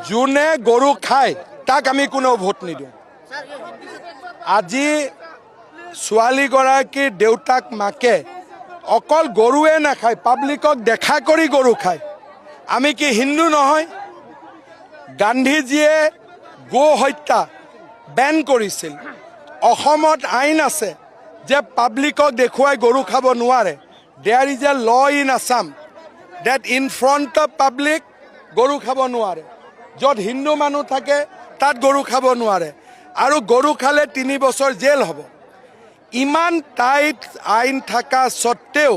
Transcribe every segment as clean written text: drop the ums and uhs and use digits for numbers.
যোনে গৰু খায় তাক আমি কোনো ভোট নিদিওঁ। আজি ছোৱালীগৰাকীৰ দেউতাক মাকে অকল গৰুৱে নাখায়, পাব্লিকক দেখা কৰি গৰু খায়। আমি কি হিন্দু নহয়? গান্ধীজীয়ে গো হত্যা বেন কৰিছিল। অসমত আইন আছে যে পাব্লিকক দেখুৱাই গৰু খাব নোৱাৰে। There is a law in Assam that in front of public গৰু খাব নোৱাৰে। য'ত হিন্দু মানুহ থাকে তাত গৰু খাব নোৱাৰে, আৰু গৰু খালে 3 বছৰ জেল হ'ব। ইমান টাইট আইন থকা স্বত্তেও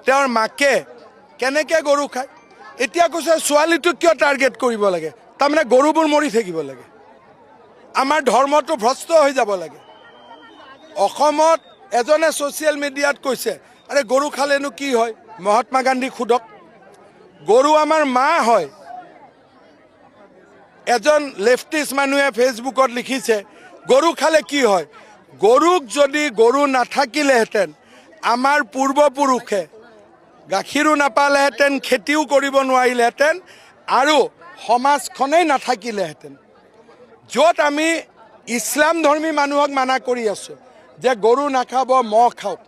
তেওঁৰ মাকে কেনেকৈ গৰু খায়? এতিয়া কৈছে ছোৱালীটোক কিয় টাৰ্গেট কৰিব লাগে? তাৰমানে গৰুবোৰ মৰি থাকিব লাগে, আমাৰ ধৰ্মটো ভ্ৰষ্ট হৈ যাব লাগে। অসমত এজনে ছ'চিয়েল মিডিয়াত কৈছে, আৰে গৰু খালেনো কি হয়? মহাত্মা গান্ধীক সোধক। গৰু আমাৰ মা হয়। এজন লেফটিষ্ট মানুহে ফেচবুকত লিখিছে, গৰু খালে কি হয়? গৰুক যদি গৰু নাথাকিলেহেঁতেন আমাৰ পূৰ্বপুৰুষে গাখীৰো নাপালেহেঁতেন, খেতিও কৰিব নোৱাৰিলেহেঁতেন, আৰু সমাজখনেই নাথাকিলেহেঁতেন। য'ত আমি ইছলাম ধৰ্মী মানুহক মানা কৰি আছোঁ যে গৰু নাখাব, মহ খাওক,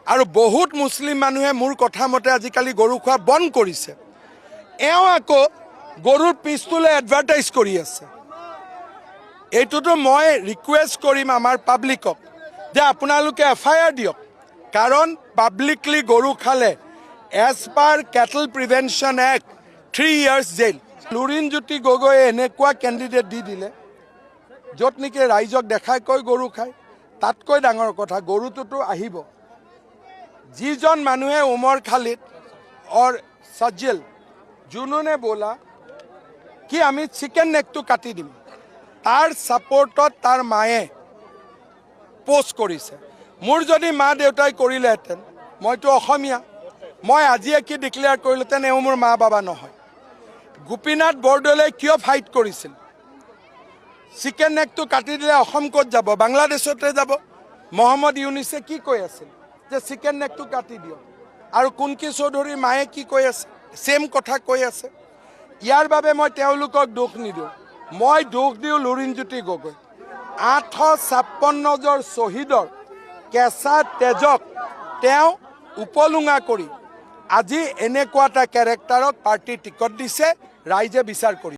আৰু বহুত মুছলিম মানুহে মোৰ কথা মতে আজিকালি গৰু খোৱা বন্ধ কৰিছে। এওঁ আকৌ গৰুৰ পিছটোলৈ এডভাৰটাইজ কৰি আছে। এইটোতো মই ৰিকুৱেষ্ট কৰিম আমাৰ পাব্লিকক যে আপোনালোকে FIR দিয়ক, কাৰণ পাব্লিকলি গৰু খালে as per cattle prevention act 3 years jail. Lurinjyoti গগৈয়ে এনেকুৱা কেণ্ডিডেট দি দিলে য'ত নেকি ৰাইজক দেখাই কৈ গৰু খায়। তাতকৈ ডাঙৰ কথা, গৰুটোতো আহিব। যিজন মানুহে উমৰ খালিদ और सज्जल जुनूने बोला कि आमी चिकेन नेक तो काटी दिम, तार सपोर्टत तार माये पोस्ट करिছে। मोर जदि मा देउताई करिलेहेतेन, मइतो अखमिया, मैं आजिए कि डिक्लेयर करिलेतेन एओ मोर मा बाबा নহয়। गोपीनाथ बरदলৈ किय फाइट करिছিল? चिकेन नेक तो काटी दिले अखम कत যাব? बांग्लादेशते যাব। मोहम्मद यूनिसे कि কৈ আছিল যে চিকেন নেক তো কাটি দিয়ক, আৰু কুনকি চৌধুৰীৰ মায়ে কি কৈ আছে? সেম কথা কৈ আছে। ইয়াৰ বাবে মই তেওঁলোকক দোষ নিদিওঁ, মই দোষ দিওঁ লুৰিণজ্যোতি গগৈ। 856জন শ্বহীদৰ কেঁচা তেজক তেওঁ উপলুঙা কৰি আজি এনেকুৱা এটা কেৰেক্টাৰক পাৰ্টি টিকট দিছে, ৰাইজে বিচাৰ কৰি।